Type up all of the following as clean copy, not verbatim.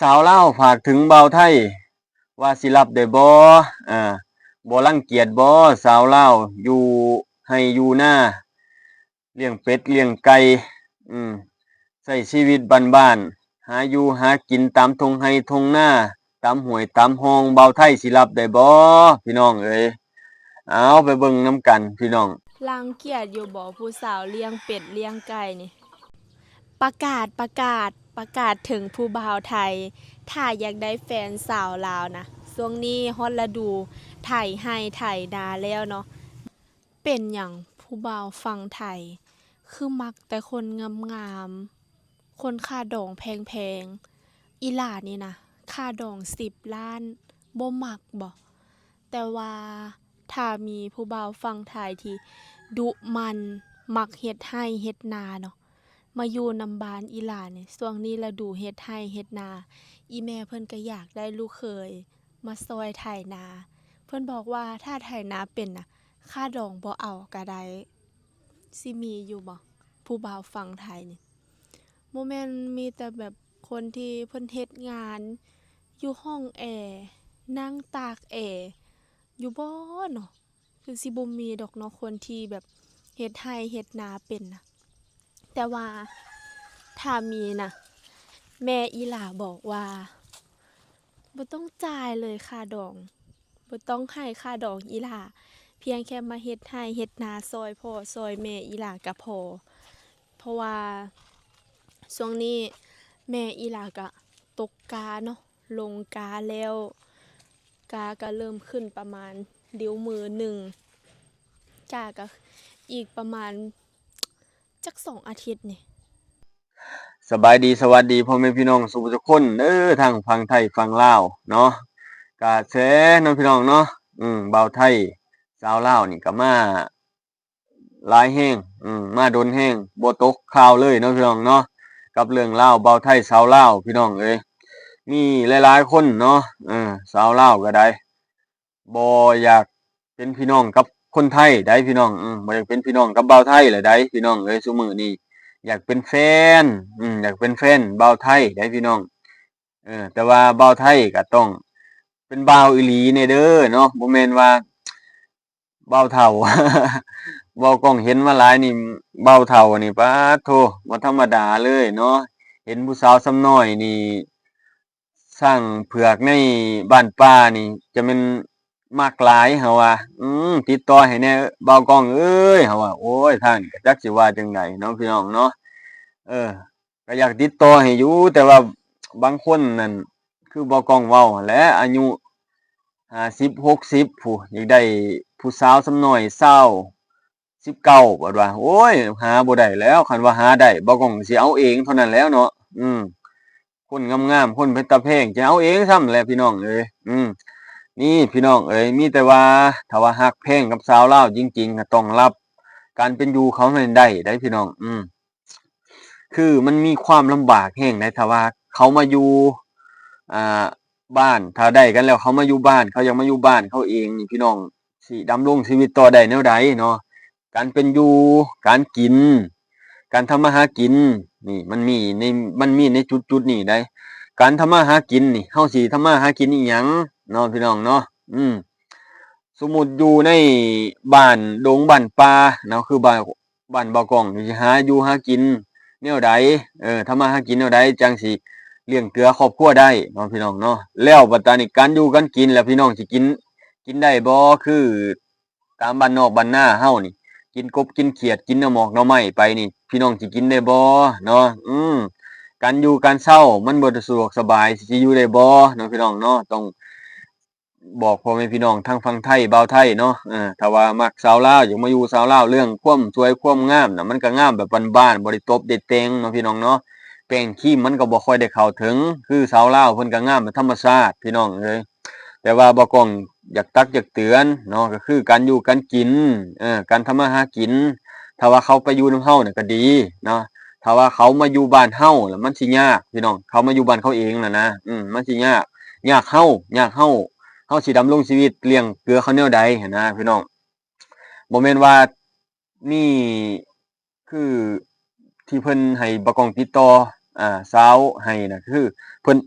สาวลาวฝากถึงเบาไทยว่าสิรับได้บ่อ่าบ่รังเกียจบ่สาวลาวอยู่ให้อยู่นาเลี้ยงเป็ดเลี้ยงไก่อืมใช้ชีวิตบ้านๆหาอยู่หากินตามทุ่งไร่ทุ่งนาตามห้วยตามคลองเบาไทยสิรับได้บ่พี่น้องเอ้ยเอาไปเบิ่งนำกันพี่น้องรังเกียจอยู่บ่ผู้สาวเลี้ยงเป็ดเลี้ยงไก่นี่ประกาศถึงผู้บ่าวไทยถ้าอยากได้แฟนสาวลาวนะช่วงนี้ฮอดฤดูไถให้ไถนาแล้วเนาะเป็นหยังผู้บ่าวฝั่งไทยคือมักแต่คนงามๆคนค่าดองแพงๆอีหล่านี่นะค่าดอง10 ล้านบ่มักบ่แต่ว่าถ้ามีผู้บ่าวฝั่งไทยที่ดุมันมักเฮ็ดไร่เฮ็ดนาเนาะ มาอยู่นำบ้านอีหลานี่ช่วงนี้ฤดูเฮ็ดไร่เฮ็ดนาอีแม่เพิ่นก็อยากได้ลูกเขยมาช่วยไถนาเพิ่นบอกว่าถ้าไถนาเป็นน่ะค่าดองบ่เอาก็ได้สิมีอยู่บ่ผู้บ่าวฝั่งไทยนี่บ่แม่นมีแต่แบบคนที่เพิ่นเฮ็ดงานอยู่ห้องแอร์นั่งตากแอร์อยู่บ่เนาะคือสิบ่มีดอกเนาะคนที่แบบเฮ็ดไร่เฮ็ดนาเป็นน่ะแต่ว่าถ้ามีนะแม่อีหล่าบอกว่าบ่ต้องจ่ายเลยค่าดองบ่ต้องให้ค่าดองอีหล่าเพียงแค่มาเฮ็ดไร่เฮ็ดนาช่วยพ่อช่วยแม่อีหล่าก็พอเพราะว่าช่วงนี้แม่อีหล่าก็ตกกาเนาะลงกาแล้วกาก็เริ่มขึ้นประมาณนิ้วมือหนึ่งกาก็อีกประมาณจัก2 อาทิตย์นี่ สบายดีสวัสดีพ่อแม่พี่น้องสุขทุกคนเด้อทางฝั่งไทยฝั่งลาวเนาะก็แท้เนาะพี่น้องเนาะเบาไทยสาวลาวนี่ก็มาหลายแฮงมาโดนแฮงบ่ตกข่าวเลยเนาะพี่น้องเนาะกับเรื่องราวเบาไทยสาวลาวพี่น้องเอ้ยมีหลายๆคนเนาะสาวลาวก็ได้บ่อยากเป็นพี่น้องกับคนไทยได้พี่น้องบ่อยากเป็นพี่น้องกับเบาไทยแหละได้พี่น้องเอ้ยซุมื้อนี้อยากเป็นแฟนอยากเป็นแฟนเบาไทยได้พี่น้องแต่ว่าเบาไทยก็ต้องเป็นบ่าวอีหลีแหน่เด้อเนาะบ่แม่นว่าเบาเฒ่า เว้ากล้องเห็นมาหลายนี่เบาเฒ่านี่ป๊าดโธบ่ธรรมดาเลยเนาะเห็นผู้สาวซ้ำน้อยนี่สร้างเผือกในบ้านป่านี่จะแม่นมักหลายเขาว่าติดต่อให้แหน่เบากล้องเอ้ยเขาว่าโอ้ยทางนี้ก็จักสิว่าจั่งใดเนาะพี่น้องเนาะเออก็อยากติดต่อให้อยู่แต่ว่าบางคนนั่นคือเบากล้องเว้าหั้นแหละอายุ50-60พู้นอยากได้ผู้สาวซ้ำน้อย19บัดว่าโอ้ยหาบ่ได้แล้วคันว่าหาได้บ่ก้องสิเอาเองเท่านั้นแหล้วเนาะคนงามๆคนเป็นตาแพงจะเอาเองซ้ำแหละพี่น้องเอ้ยนี่พี่น้องเอ้ยมีแต่ว่าถ้าว่ารักแพงกับสาวลาวจริงๆก็ต้องรับการเป็นอยู่เขาให้ได้พี่น้องคือมันมีความลำบากแรงได้ถ้าว่าเขามาอยู่อ่าบ้านถ้าได้กันแล้วเขามาอยู่บ้านเขาอยากมาอยู่บ้านเขาเองนี่พี่น้องสิดำรงชีวิตต่อได้แนวใดเนาะการเป็นอยู่การกินการทำมาหากินนี่มันมีในจุดๆนี้ได้การทำมาหากินนี่เฮาสิทำมาหากินอิหยังเนาะพี่น้องเนาะสมมุติอยู่ในบ้านดงบ้านป่าเนาะคือบ้านบ่าวก้องนี่สิหาอยู่หากินแนวใดทำมาหากินแนวใดจั่งสิเลี้ยงเกือครอบครัวได้เนาะพี่น้องเนาะแล้วบัดตานี้การอยู่การกินแล้วพี่น้องสิกินได้บ่คือตามบ้านนอกบ้านนาเฮานี่กินกบกินเขียดกินหน่อหมอกหน่อไม้ไปนี่พี่น้องสิกินได้บ่เนาะการอยู่การเช้ามันบ่ได้สะดวกสบายสิอยู่ได้บ่เนาะพี่น้องเนาะต้องบอกพ่อแม่พี่น้องทางฝั่งไทยบ่าวไทยเนาะถ้าว่ามักสาวลาวอยากมาอยู่สาวลาวเรื่องความสวยความงามน่ะมันก็งามแบบบ้านๆบ่ได้ตบได้แต่งเนาะพี่น้องเนาะแป้งครีมมันก็บ่ค่อยได้เข้าถึงคือสาวลาวเพิ่นก็งามแบบธรรมชาติพี่น้องเอ้ยแต่ว่าบ่ก้องอยากตักอยากเตือนเนาะก็คือการอยู่การกินการทำมาหากินถ้าว่าเขาไปอยู่นำเฮาเนี่ยก็ดีเนาะถ้าว่าเขามาอยู่บ้านเฮาแล้วมันสิยากพี่น้องเขามาอยู่บ้านเขาเองน่ะนะมันสิยากเฮาสิดำรงชีวิตเลี้ยงเกลือเขาแนวใดหั้นนะพี่น้องบ่แม่นว่านี่คือที่เพิ่นให้บ่ก้องติดต่อสาวให้น่ะคือเพิ่น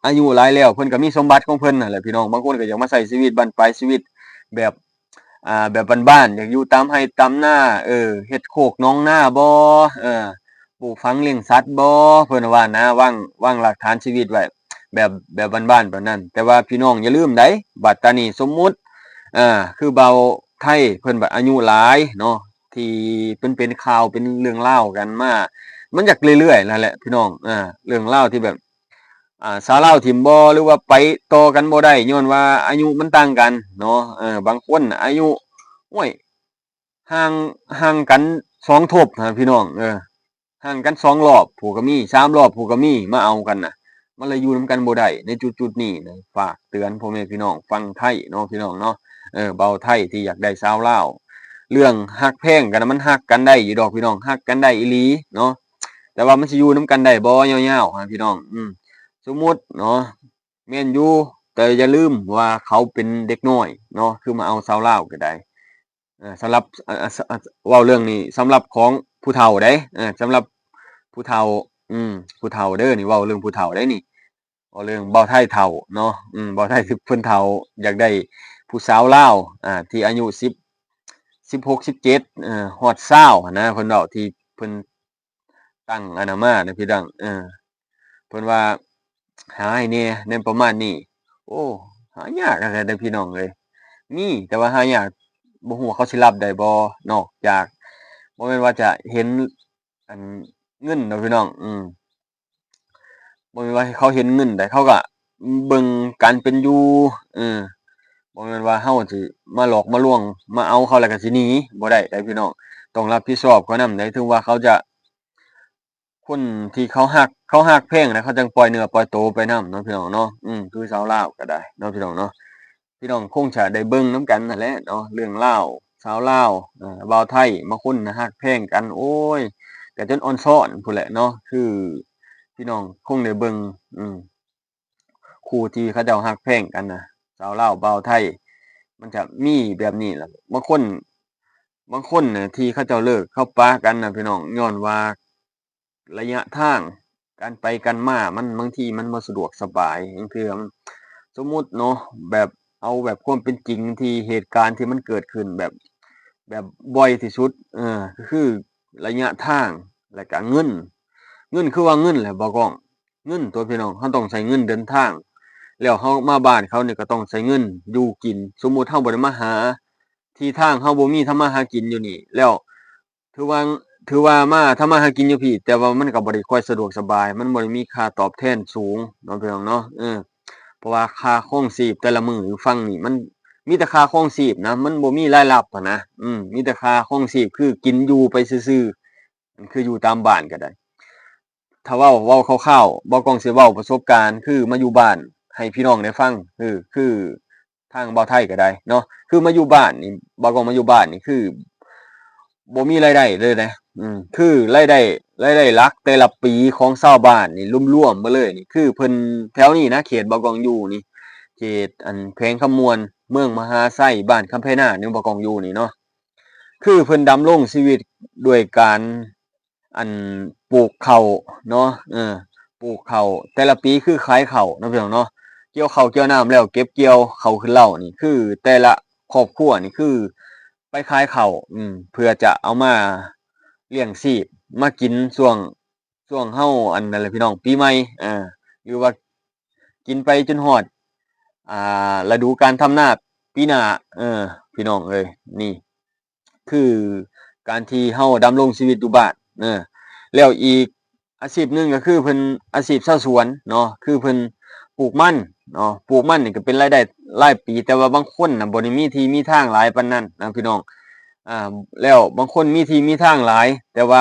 อายุหลายแล้วเพิ่นก็มีสมบัติของเพิ่นนั่นแหละพี่น้องบางคนก็อยากมาใช้ชีวิตบั้นปลายชีวิตแบบแบบบ้านๆอยากอยู่ตามไร่ตามนาเฮ็ดโคกหนองนาบ่เออปลูกฝังเลี้ยงสัตว์บ่เพิ่นว่านะวางรากฐานชีวิตไว้แบบบ้านๆแบบนั้นแต่ว่าพี่น้องอย่าลืมได้บัดตานี้สมมุติคือเบาไทยเพิ่นอายุหลายเนาะที่เป็นข่าวเป็นเรื่องเล่าวกันมามันอยากเรื่อยๆนั่นแหละพี่น้องเรื่องเล่าวที่แบบสาวลาวถิ่มบ่หรือว่าไปต่อกันบ่ได้ย้อนว่าอายุมันต่างกันเนาะบางคนอายุโอ้ยห่างกัน2ทบพี่น้องห่างกัน2รอบผู้ก็มี3รอบผู้ก็มีมาเอากันน่ะมันเลยอยู่นำกันบ่ได้ในจุดๆนี้นะฝากเตือนพ่อแม่พี่น้องฟังไทยเนาะพี่น้องเนาะเบาไทยที่อยากได้สาวลาวเรื่องฮักแพงกันมันฮักกันได้อยู่ดอกพี่น้องฮักกันได้อีหลีเนาะแต่ว่ามันสิอยู่นำกันได้บ่ยาวๆพี่น้องสมมุติเนาะแม่นอยู่แต่อย่าลืมว่าเขาเป็นเด็กน้อยเนาะคือมาเอาสาวลาวก็ได้สำหรับเว้าเรื่องนี้สำหรับของผู้เฒ่าเด้สำหรับผู้เฒ่าผู้เฒ่าเด้อนี่เว้าเรื่องผู้เฒ่าได้นี่เว้าเรื่องเบาไทยเฒ่าเนาะเบาไทยเพิ่นเฒ่าอยากได้ผู้สาวลาวที่อายุ16 17ฮอด20หั้นนะเพิ่นเว้าที่เพิ่นตั้งอันนั้นมานะพี่น้องเพิ่นว่าหาให้แหน่แนวประมาณนี้โอ้หายากอะเด้อพี่น้องเอ้ยมีแต่ว่าหายากบ่ฮู้ว่าเขาสิรับได้บ่นอกจากบ่แม่นว่าจะเห็นอันเงินเนาะพี่น้องบ่แม่นว่าให้เขาเห็นเงินได้เขาก็เบิ่งการเป็นอยู่บ่แม่นว่าเราสิมาหลอกมาลวงมาเอาเขาแล้วก็สิหนีบ่ได้เด้อพี่น้องต้องรับผิดชอบเขานำได้ถึงว่าเขาจะคนที่เขาฮักแพงนะเขาจังปล่อยเนื้อปล่อยตัวไปนำเนาะพี่น้องเนาะคือสาวลาวก็ได้เนาะพี่น้องเนาะพี่น้องคงจะได้เบิ่งนำกันนั่นแหละเนาะเรื่องลาวสาวลาวบ่าวไทยบางคนน่ะฮักแพงกันโอ๊ยก็จนอ่อนช้อนพู้นแหละเนาะคือพี่น้องคงได้เบิ่งคู่ที่เขาเจ้าฮักแพงกันน่ะสาวลาวบ่าวไทยมันจะมีแบบนี้ล่ะบางคนน่ะที่เขาเจ้าเลิกเขาปะกันน่ะพี่น้องญ้อนว่าระยะทางการไปกันมามันบางทีมันบ่สะดวกสบายลางเทื่อมันสมมุติเนาะแบบเอาแบบความเป็นจริงที่เหตุการณ์ที่มันเกิดขึ้นแบบบ่อยที่สุดก็คือระยะทางแล้วก็เงินคือว่าเงินแหละบ่ก้องเงินตัวพี่น้องเราต้องใช้เงินเดินทางแล้วเรามาบ้านเขานี่ก็ต้องใช้เงินอยู่กินสมมุติเราบ่ได้มาหาที่ทางเราบ่มีทำมาหากินอยู่นี่แล้วถือว่าถือว่ามาทำมาหากินอยู่พี่แต่ว่ามันก็บ่ได้ค่อยสะดวกสบายมันบ่ได้มีค่าตอบแทนสูงเนาะพี่น้องเนาะเพราะว่าค่าครองชีพแต่ละมื้ออยู่ฝั่งนี้มันมีแต่ค่าครองชีพนะมันบ่มีรายรับอะนะมีแต่ค่าครองชีพคือกินอยู่ไปซื่อๆมันคืออยู่ตามบ้านก็ได้ถ้าเว้าคร่าวๆบ่ก้องสิเว้าประสบการณ์คือมาอยู่บ้านให้พี่น้องได้ฟังคือทางเบาไทยก็ได้เนาะคือมาอยู่บ้านนี่บ่ก้องมาอยู่บ้านนี่คือบ่มีรายได้เลยนะคือรายได้หลักแต่ละปีของชาวบ้านนี่รวมๆเบิดเลยนี่คือเพิ่นแถวนี้นะเขตบ่ก้องอยู่นี่เขตอันแขวงคำมวนเมืองมหาไซบ้านคำไผนานี่บ่ก้องอยู่นี่เนาะคือเพิ่นดำรงชีวิตด้วยการอันปลูกข้าวเนาะปลูกข้าวแต่ละปีคือขายข้าวเนาะพี่น้องเนาะเกี่ยวข้าวเกี่ยวน้ำแล้วเก็บเกี่ยวข้าวขึ้นเหล้านี่คือแต่ละครอบครัวนี่คือไปขายข้าวเพื่อจะเอามาเลี้ยงชีพมากินช่วงเฮาอันนั้นแหละพี่น้องปีใหม่หรือว่ากินไปจนฮอดฤดูกาลทำนาปีหน้าพี่น้องเอ้ยนี่คือการที่เฮาดำรงชีวิตอยู่บ้านแล้วอีกอาชีพหนึ่งก็คือเพิ่นอาชีพชาวสวนเนาะคือเพิ่นปลูกมันเนาะปลูกมันนี่ก็เป็นรายได้รายปีแต่ว่าบางคนน่ะบ่ได้มีที่มีทางหลายปานนั้นนะพี่น้องแล้วบางคนมีที่มีทางหลายแต่ว่า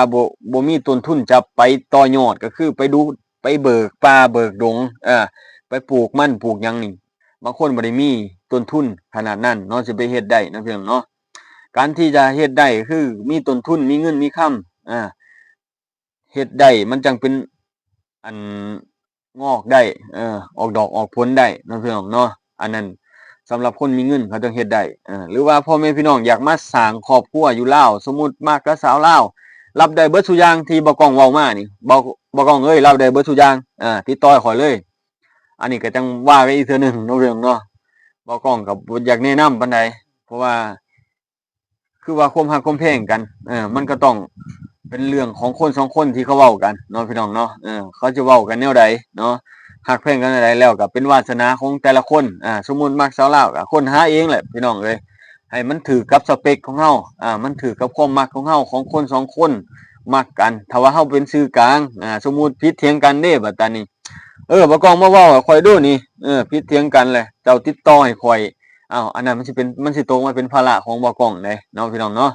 บ่มีต้นทุนจะไปต่อยอดก็คือไปดูไปเบิกป่าเบิกดงไปปลูกมันปลูกหยังนี่บางคนบ่ได้มีต้นทุนขนาดนั้นเนาะสิไปเฮ็ดได้นะพี่น้องเนาะการที่จะเฮ็ดได้คือมีต้นทุนมีเงินมีคำเฮ็ดได้มันจังเป็นอันงอกได้ออกดอกออกผลได้เนาะพี่น้องเนาะอันนั้นสำหรับคนมีเงินเขาจังเฮ็ดได้หรือว่าพ่อแม่พี่น้องอยากมาสร้างครอบครัวอยู่ลาวสมมุติมักกับสาวลาวรับได้เบิดซุอย่างที่บ่ก้องเว้ามานี่บ่ก้องเอ้ยรับได้เบิดซุอย่างติดต่อข้อยเลย อันนี้ก็จังว่ากันอีกเทื่อหนึงเนาะเรื่องเนาะบ่กล้องก็บ่อยากแนะนำปานใดเพราะว่าคือว่าความรักความแพงกันมันก็ต้องเป็นเรื่องของคนสองคนที่เขาเว้ากันเนาะพี่น้องเนาะเขาจะเว้ากันแนวใดเนาะรักแพงกันแนวใดแล้วก็เป็นวาสนาของแต่ละคนสมมุติมักสาวลาวก็ค้นหาเองแหละพี่น้องเอ้ยให้มันถูกกับสเปกของเฮามันถูกกับความมักของเฮาของคนสองคนมักกันถ้าว่าเฮาเป็นสื่อกลางสมมุติผิดเถียงกันเด้บัดตานี้บ่กล้องมาเว้าให้ข้อยดูนี่ผิดเถียงกันแหละเจ้าติดต่อให้ข้อยอ้าวอันนั้นมันสิตกมาเป็นภาระของบ่กล้องเด้เนาะพี่น้องเนาะ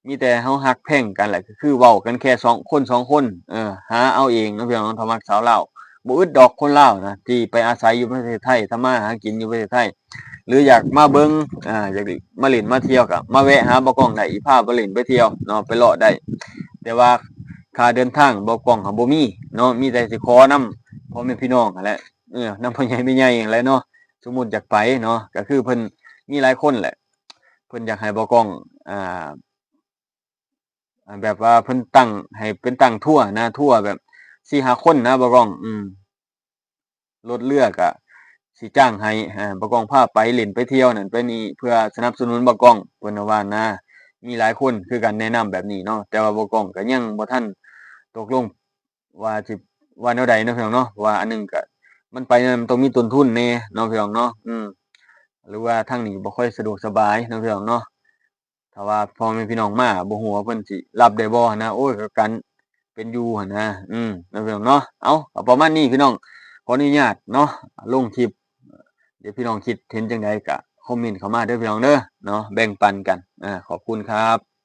มีแต่เฮารักแพงกันแหละก็คือเว้ากันแค่สองคนหาเอาเองเนาะพี่น้องถ้ามักสาวลาวบ่อึดดอกคนลาวนะที่ไปอาศัยอยู่ประเทศไทยทำมาหากินอยู่ประเทศไทยหรืออยากมาเบิ่งอยากมาเล่นมาเที่ยวก็มาแวะหาบ่กล้องได้พาไปเล่นไปเที่ยวเนาะไปเลาะได้แต่ว่าค่าเดินทางบ่กล้องก็บ่มีเนาะมีแต่สิขอนำพ่อแม่พี่น้องนั่นแหละนำพ่อใหญ่แม่ใหญ่นั่นแหละเนาะสมมุติอยากไปเนาะก็คือเพิ่นมีหลายคนแหละเพิ่นอยากให้บ่กล้องอ่าแบบว่าเพิ่นตั้งให้เป็นตั้งทัวร์นะทัวร์แบบ4-5คนนะบ่กล้องรถเรือก็สิจ้างให้บ่กล้องพาไปเล่นไปเที่ยวนั่นไปนี่เพื่อสนับสนุนบ่กล้องเพิ่นว่านะมีหลายคนคือกันแนะนำแบบนี้เนาะแต่ว่าบ่กล้องก็ยังบ่ทันตกลงว่าสิว่าแนวใดเนาะพี่น้องเนาะเพราะว่าอันหนึ่งก็มันไปมันต้องมีต้นทุนแหน่เนาะพี่น้องเนาะหรือว่าทางนี้บ่ค่อยสะดวกสบายเนาะพี่น้องเนาะถ้าว่าพ่อแม่พี่น้องมาบ่ฮู้ว่าเพิ่นสิรับได้บ่หั้นนะโอ้ยก็กันเป็นอยู่หั้นนะเนาะพี่น้องเนาะก็ประมาณนี้พี่น้องขออนุญาตเนาะลงคลิปเดี๋ยวพี่น้องคิดเห็นจั่งใดก็คอมเมนต์เข้ามาเด้อพี่น้องเด้อเนาะแบ่งปันกันขอบคุณครับ